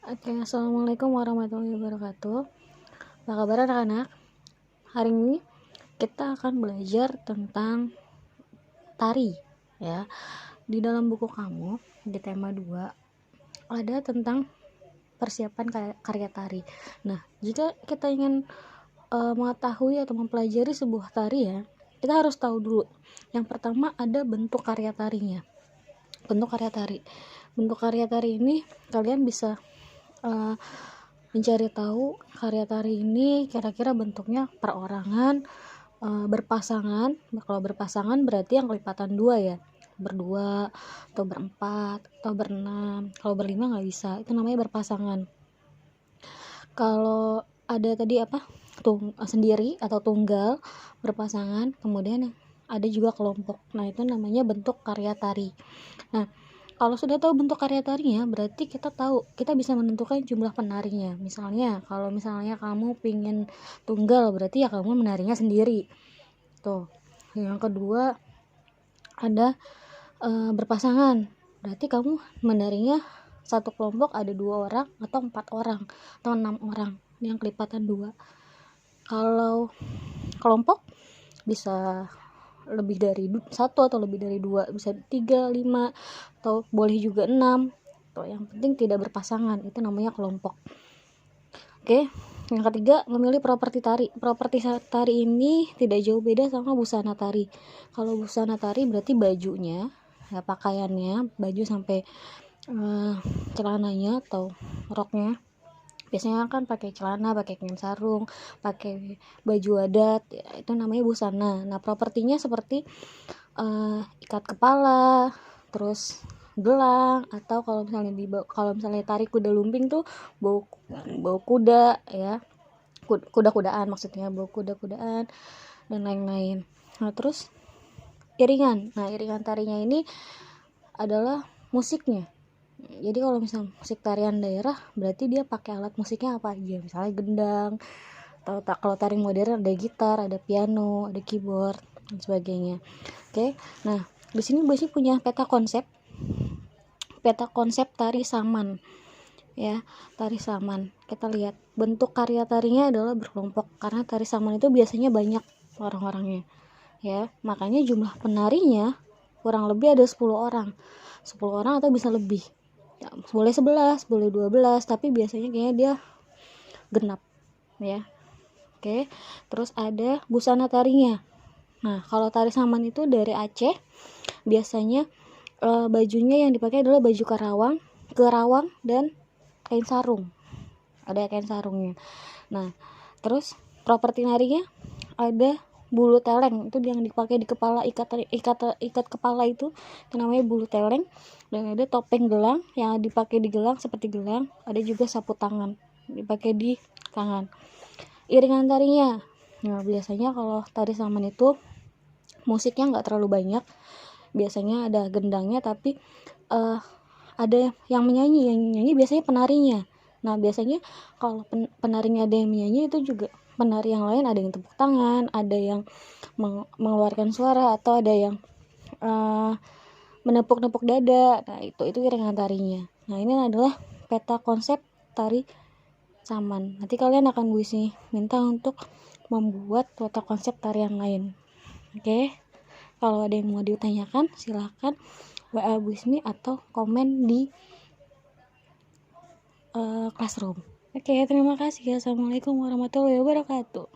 Oke, assalamualaikum warahmatullahi wabarakatuh. Apa kabar anak-anak? Hari ini kita akan belajar tentang tari, ya. Di dalam buku kamu di tema 2 ada tentang persiapan karya tari. Nah, jika kita ingin mengetahui atau mempelajari sebuah tari, ya, kita harus tahu dulu. Yang pertama ada bentuk karya tarinya. Bentuk karya tari ini kalian bisa mencari tahu karya tari ini kira-kira bentuknya perorangan, berpasangan. Kalau berpasangan berarti yang kelipatan 2, ya, berdua atau berempat atau berenam. Kalau berlima nggak bisa, itu namanya berpasangan. Kalau ada tadi sendiri atau tunggal, berpasangan, kemudian ada juga kelompok. Nah, itu namanya bentuk karya tari. Nah, kalau sudah tahu bentuk karya tarinya, berarti kita bisa menentukan jumlah penarinya. Misalnya, kalau kamu pingin tunggal, berarti ya kamu menarinya sendiri. Tuh. Yang kedua ada berpasangan. Berarti kamu menarinya satu kelompok ada 2 orang atau 4 orang atau 6 orang yang kelipatan 2. Kalau kelompok bisa lebih dari 1 atau lebih dari 2, bisa 3, 5 atau boleh juga 6. Tuh, yang penting tidak berpasangan, itu namanya kelompok. Oke, yang ketiga memilih properti tari. Properti tari ini tidak jauh beda sama busana tari. Kalau busana tari berarti bajunya, ya, pakaiannya, baju sampai celananya atau roknya. Biasanya kan pakai celana, pakai kain sarung, pakai baju adat, ya, itu namanya busana. Nah, propertinya seperti ikat kepala, terus gelang, atau kalau misalnya tarik kuda lumping tuh bau kuda, ya, kuda-kudaan maksudnya, bau kuda-kudaan dan lain-lain. Nah, terus iringan. Nah, iringan tarinya ini adalah musiknya. Jadi kalau misalnya musik tarian daerah, berarti dia pakai alat musiknya apa aja, misalnya gendang, atau kalau tari modern ada gitar, ada piano, ada keyboard dan sebagainya. Oke. Nah, di sini biasanya punya peta konsep tari saman, ya. Tari saman, kita lihat bentuk karya tarinya adalah berkelompok, karena tari saman itu biasanya banyak orang-orangnya, ya. Makanya jumlah penarinya kurang lebih ada 10 orang atau bisa lebih, ya, boleh 11, boleh 12, tapi biasanya kayaknya dia genap, ya. Oke. Terus ada busana tarinya. Nah, kalau tari saman itu dari Aceh, biasanya bajunya yang dipakai adalah baju kerawang dan kain sarung. Ada kain sarungnya. Nah, terus properti narinya ada bulu teleng, itu yang dipakai di kepala, ikat kepala itu namanya bulu teleng. Dan ada topeng gelang yang dipakai di gelang seperti gelang, ada juga sapu tangan dipakai di tangan. Iringan tarinya, nah biasanya kalau tari saman itu musiknya nggak terlalu banyak, biasanya ada gendangnya, tapi ada yang menyanyi biasanya penarinya. Nah, biasanya kalau penarinya ada yang menyanyi, itu juga penari yang lain ada yang tepuk tangan, ada yang mengeluarkan suara, atau ada yang menepuk-nepuk dada. Nah, itu iringan tarinya. Nah, ini adalah peta konsep tari saman. Nanti kalian akan bisa minta untuk membuat peta konsep tari yang lain. Oke. Kalau ada yang mau ditanyakan, silahkan WA Bu Ismi atau komen di Classroom. Oke, terima kasih. Assalamualaikum warahmatullahi wabarakatuh.